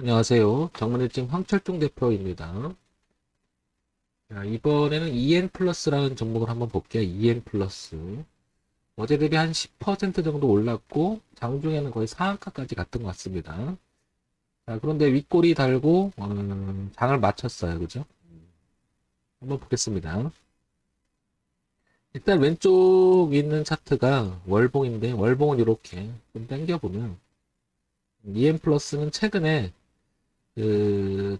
안녕하세요. 정문일증 황철중 대표입니다. 자, 이번에는 EN 플러스라는 종목을 한번 볼게요. EN 플러스. 어제 대비 한 10% 정도 올랐고, 장중에는 거의 상한가까지 갔던 것 같습니다. 자, 그런데 윗꼬리 달고, 장을 마쳤어요. 그죠? 한번 보겠습니다. 일단 왼쪽 있는 차트가 월봉인데, 월봉은 이렇게 좀 당겨보면, EN 플러스는 최근에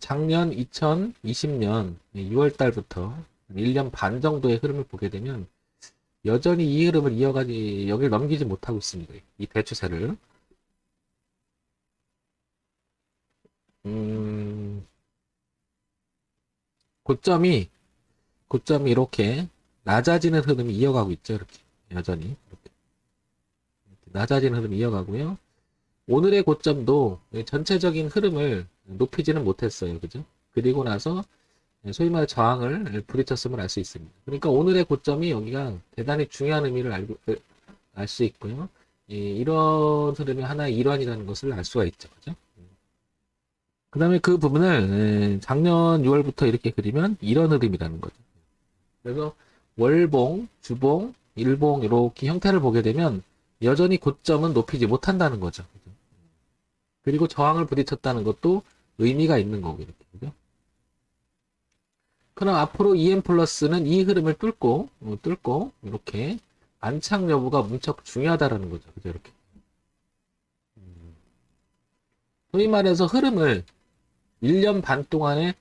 작년 2020년 6월 달부터 1년 반 정도의 흐름을 보게 되면 여전히 이 흐름을 이어가지, 여기를 넘기지 못하고 있습니다. 이 대추세를. 음, 고점이, 고점이 이렇게 낮아지는 흐름이 이어가고 있죠. 이렇게. 여전히. 이렇게. 낮아지는 흐름이 이어가고요. 오늘의 고점도 전체적인 흐름을 높이지는 못했어요. 그죠? 그리고 나서 소위 말해 저항을 부딪혔음을 알 수 있습니다. 그러니까 오늘의 고점이 여기가 대단히 중요한 의미를 알 수 있고요. 이런 흐름의 하나의 일환이라는 것을 알 수가 있죠. 그죠? 그 다음에 그 부분을 작년 6월부터 이렇게 그리면 이런 흐름이라는 거죠. 그래서 월봉, 주봉, 일봉 이렇게 형태를 보게 되면 여전히 고점은 높이지 못한다는 거죠. 그리고 저항을 부딪혔다는 것도 의미가 있는 거고 이렇게. 그죠? 그럼 앞으로 EM 플러스는 이 흐름을 뚫고 이렇게 안착 여부가 무척 중요하다라는 거죠. 그죠? 이렇게. 소위 말해서 흐름을 1년 반 동안에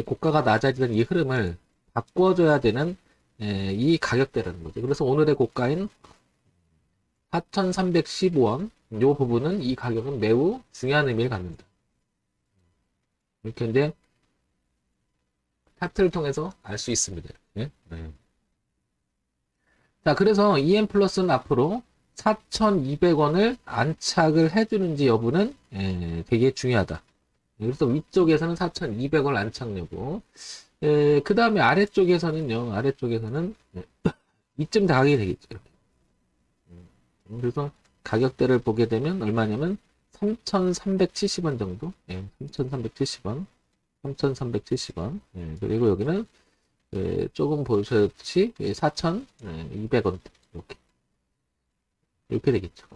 고가가 낮아지던 이 흐름을 바꿔줘야 되는 이 가격대라는 거죠. 그래서 오늘의 고가인 4,315원 이 부분은 이 가격은 매우 중요한 의미를 갖는다. 이렇게 이제 차트를 통해서 알 수 있습니다. 이렇게. 네. 자, 그래서 EM 플러스는 앞으로 4,200원을 안착을 해주는지 여부는 되게 중요하다. 그래서 위쪽에서는 4,200원 안착 여부. 그 다음에 아래쪽에서는요, 아래쪽에서는 이쯤 다 가게 되겠죠. 이렇게. 그래서 가격대를 보게 되면 얼마냐면 3,370원 정도. 3,370원. 3,370원. 그리고 여기는 조금 보셨듯이 4,200원 이렇게 되겠죠.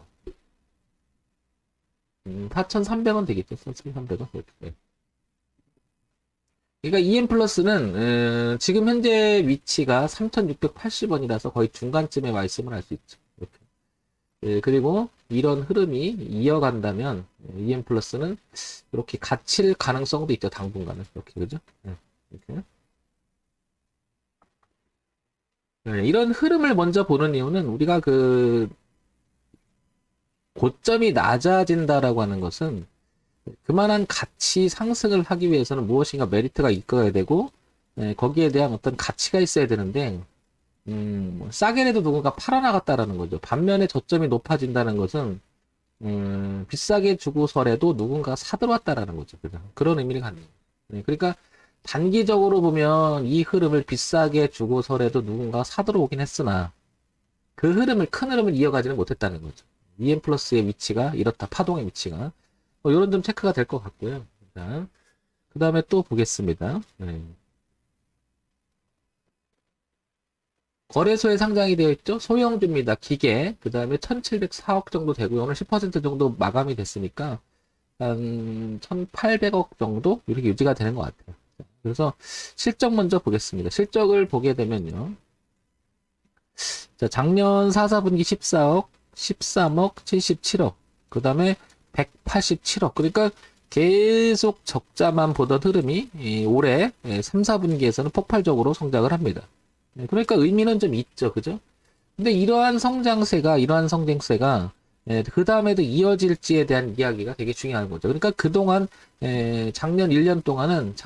4,300원 되겠죠. 4,300원 이렇게. 그러니까 EM 플러스는 지금 현재 위치가 3,680원이라서 거의 중간쯤에 와 있음을 알 수 있죠. 이렇게. 그리고 이런 흐름이 이어간다면 EM 플러스는 이렇게 갇힐 가능성도 있죠. 당분간은 이렇게 그죠? 이렇게. 이런 흐름을 먼저 보는 이유는 우리가 그 고점이 낮아진다라고 하는 것은 그만한 가치 상승을 하기 위해서는 무엇인가 메리트가 있어야 되고 거기에 대한 어떤 가치가 있어야 되는데 뭐 싸게라도 누군가 팔아나갔다라는 거죠. 반면에 저점이 높아진다는 것은 비싸게 주고서라도 누군가 사들어왔다라는 거죠. 그런 의미를 갖는 거예요. 그러니까 단기적으로 보면 이 흐름을 비싸게 주고서라도 누군가 사들어오긴 했으나 그 흐름을 큰 흐름을 이어가지는 못했다는 거죠. EM 플러스의 위치가 이렇다. 파동의 위치가 이런 점 체크가 될 것 같고요. 그 다음에 또 보겠습니다. 거래소에 상장이 되어 있죠. 소형주입니다. 기계. 그 다음에 1,704억 정도 되고요. 오늘 10% 정도 마감이 됐으니까 한 1,800억 정도 이렇게 유지가 되는 것 같아요. 그래서 실적 먼저 보겠습니다. 실적을 보게 되면요. 자, 작년 4, 4분기 14억, 13억, 77억. 그 다음에 187억. 그러니까 계속 적자만 보던 흐름이 올해 3, 4분기에서는 폭발적으로 성장을 합니다. 그러니까 의미는 좀 있죠. 그죠? 근데 이러한 성장세가 그 다음에도 이어질지에 대한 이야기가 되게 중요한 거죠. 그러니까 그동안 작년 1년 동안은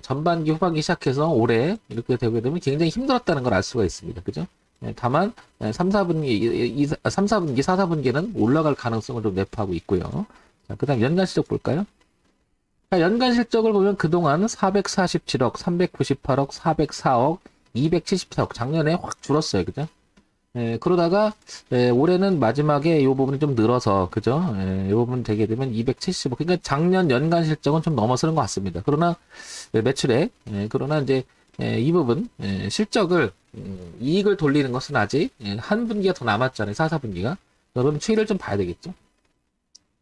전반기 후반기 시작해서 올해 이렇게 되게 되면 굉장히 힘들었다는 걸 알 수가 있습니다. 그죠? 다만 3, 4분기 3, 4분기 4, 4분기는 올라갈 가능성을 좀 내포하고 있고요. 자, 그다음 연간 실적 볼까요? 자, 연간 실적을 보면 그동안 447억, 398억, 404억, 274억 작년에 확 줄었어요. 그죠? 그러다가 올해는 마지막에 이 부분이 좀 늘어서 그죠? 이 부분 되게 되면 275. 그러니까 작년 연간 실적은 좀 넘어서는 것 같습니다. 그러나 매출액 그러나 이제 이 부분 실적을 이익을 돌리는 것은 아직 한 분기가 더 남았잖아요. 4, 4분기가. 그럼 추이를 좀 봐야 되겠죠.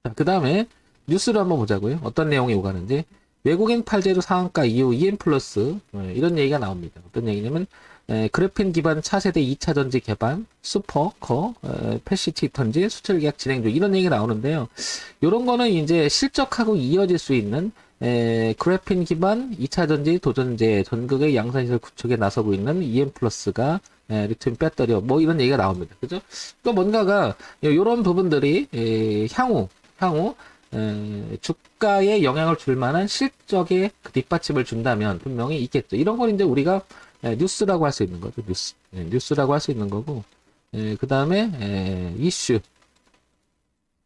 자, 그 다음에 뉴스를 한번 보자고요. 어떤 내용이 오가는지. 외국인 팔제로 상한가 이후 EM 플러스 이런 얘기가 나옵니다. 어떤 얘기냐면 그래핀 기반 차세대 2차 전지 개발, 슈퍼커, 패시티 턴지 수출 계약 진행 중 이런 얘기가 나오는데요. 이런 거는 이제 실적하고 이어질 수 있는 그래핀 기반 2차 전지 도전제 전극의 양산시설 구축에 나서고 있는 EM 플러스가 리튬 배터리 뭐 이런 얘기가 나옵니다. 그죠? 또 뭔가가 이런 부분들이 향후 주가에 영향을 줄 만한 실적에 그 뒷받침을 준다면 분명히 있겠죠. 이런 걸 이제 우리가 뉴스라고 할 수 있는 거죠. 뉴스라고 할 수 있는 거고, 그 다음에 이슈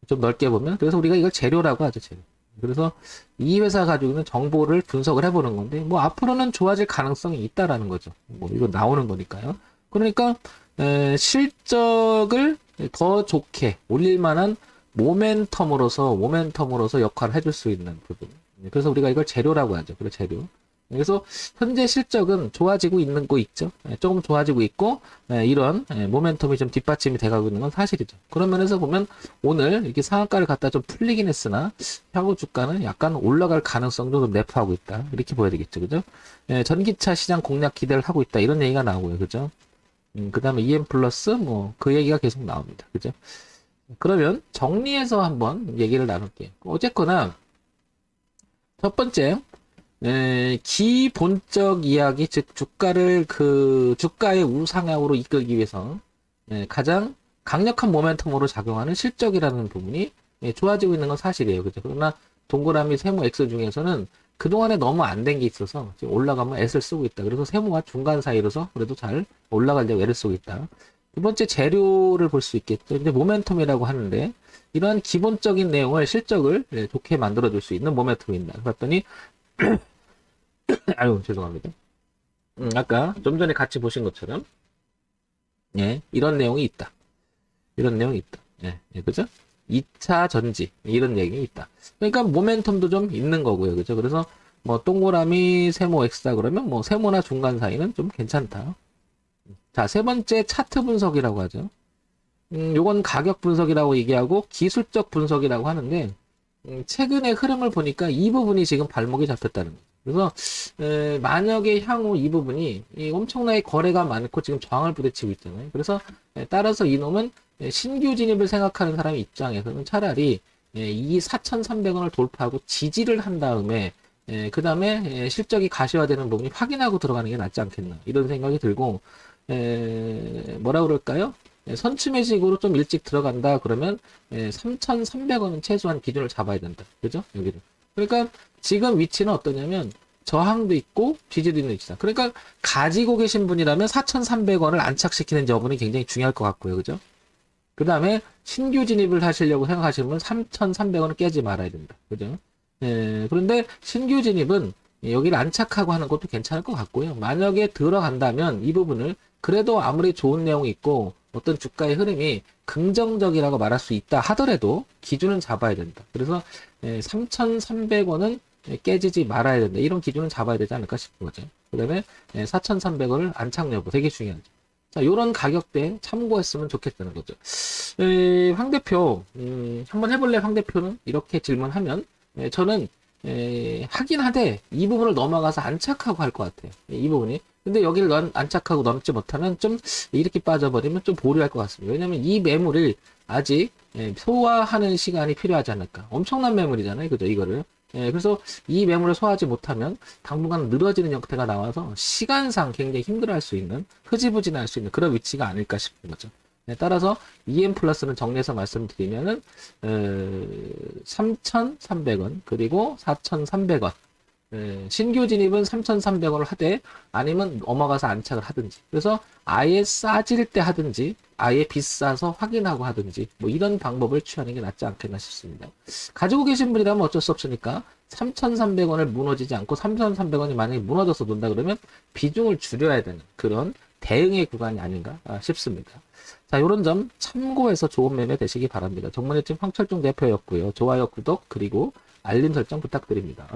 좀 넓게 보면 그래서 우리가 이걸 재료라고 하죠. 재료. 그래서 이 회사 가지고 있는 정보를 분석을 해보는 건데 뭐 앞으로는 좋아질 가능성이 있다라는 거죠. 뭐 이거 나오는 거니까요. 그러니까 실적을 더 좋게 올릴 만한 모멘텀으로서 역할을 해줄 수 있는 부분. 그래서 우리가 이걸 재료라고 하죠. 그래 재료. 그래서 현재 실적은 좋아지고 있는 거 있죠. 조금 좋아지고 있고 이런 모멘텀이 좀 뒷받침이 돼가고 있는 건 사실이죠. 그런 면에서 보면 오늘 이렇게 상한가를 갖다 좀 풀리긴 했으나 향후 주가는 약간 올라갈 가능성도 좀 내포하고 있다. 이렇게 보여야 되겠죠. 그죠? 전기차 시장 공략 기대를 하고 있다. 이런 얘기가 나오고요. 그죠? 그 다음에 EM 플러스 뭐 그 얘기가 계속 나옵니다. 그죠? 그러면 정리해서 한번 얘기를 나눌게요. 어쨌거나 첫 번째 기본적 이야기, 즉 주가를 주가의 우상향으로 이끌기 위해서 가장 강력한 모멘텀으로 작용하는 실적이라는 부분이 좋아지고 있는 건 사실이에요. 그죠? 그러나 동그라미 세모 X 중에서는 그동안에 너무 안 된 게 있어서 지금 올라가면 S를 쓰고 있다. 그래서 세모와 중간 사이로서 그래도 잘 올라가려고 애를 쓰고 있다. 두 번째 재료를 볼 수 있겠죠. 이제 모멘텀이라고 하는데 이러한 기본적인 내용을 실적을 좋게 만들어줄 수 있는 모멘텀이 있나. 그랬더니 아유 죄송합니다. 아까 좀 전에 같이 보신 것처럼 이런 내용이 있다. 이런 내용이 있다. 그죠? 2차 전지 이런 얘기 있다. 그러니까 모멘텀도 좀 있는 거고요. 그죠? 그래서 뭐 동그라미 세모 X다 그러면 뭐 세모나 중간 사이는 좀 괜찮다. 자, 세 번째 차트 분석이라고 하죠. 요건 가격 분석이라고 얘기하고 기술적 분석이라고 하는데 최근의 흐름을 보니까 이 부분이 지금 발목이 잡혔다는 거죠. 그래서 만약에 향후 이 부분이 엄청나게 거래가 많고 지금 저항을 부딪히고 있잖아요. 그래서 따라서 이놈은 신규 진입을 생각하는 사람 입장에서는 차라리 이 4,300원을 돌파하고 지지를 한 다음에 그 다음에 실적이 가시화되는 부분이 확인하고 들어가는 게 낫지 않겠나 이런 생각이 들고 뭐라 그럴까요? 선취 매직으로 좀 일찍 들어간다 그러면 3,300원은 최소한 기준을 잡아야 된다. 그죠? 여기를. 그러니까 지금 위치는 어떠냐면 저항도 있고 지지도 있는 위치다. 그러니까 가지고 계신 분이라면 4,300원을 안착시키는 부분이 굉장히 중요할 것 같고요. 그죠? 그 다음에 신규 진입을 하시려고 생각하시는 분은 3,300원을 깨지 말아야 된다. 그죠? 그런데 신규 진입은 여기를 안착하고 하는 것도 괜찮을 것 같고요. 만약에 들어간다면 이 부분을 그래도 아무리 좋은 내용이 있고 어떤 주가의 흐름이 긍정적이라고 말할 수 있다 하더라도 기준은 잡아야 된다. 그래서 3,300원은 깨지지 말아야 된다. 이런 기준은 잡아야 되지 않을까 싶은 거죠. 그 다음에 4,300원을 안착 여부 되게 중요하죠. 자, 요런 가격대 참고했으면 좋겠다는 거죠. 황 대표, 한번 해볼래? 황 대표는 이렇게 질문하면 저는 하긴 하되 이 부분을 넘어가서 안착하고 할 것 같아요. 이 부분이. 근데 여기를 안착하고 넘지 못하면 좀 이렇게 빠져버리면 좀 보류할 것 같습니다. 왜냐면 이 매물을 아직 소화하는 시간이 필요하지 않을까. 엄청난 매물이잖아요. 그죠? 이거를. 그래서 이 매물을 소화하지 못하면 당분간 늘어지는 형태가 나와서 시간상 굉장히 힘들어할 수 있는 흐지부진할 수 있는 그런 위치가 아닐까 싶은 거죠. 따라서 EM 플러스는 정리해서 말씀드리면은 3,300원 그리고 4,300원 신규 진입은 3,300원을 하되 아니면 넘어가서 안착을 하든지 그래서 아예 싸질 때 하든지 아예 비싸서 확인하고 하든지 뭐 이런 방법을 취하는 게 낫지 않겠나 싶습니다. 가지고 계신 분이라면 어쩔 수 없으니까 3,300원을 무너지지 않고 3,300원이 만약에 무너져서 논다 그러면 비중을 줄여야 되는 그런 대응의 구간이 아닌가 싶습니다. 자, 요런 점 참고해서 좋은 매매 되시기 바랍니다. 정문의팀 황철중 대표였고요. 좋아요, 구독, 그리고 알림 설정 부탁드립니다.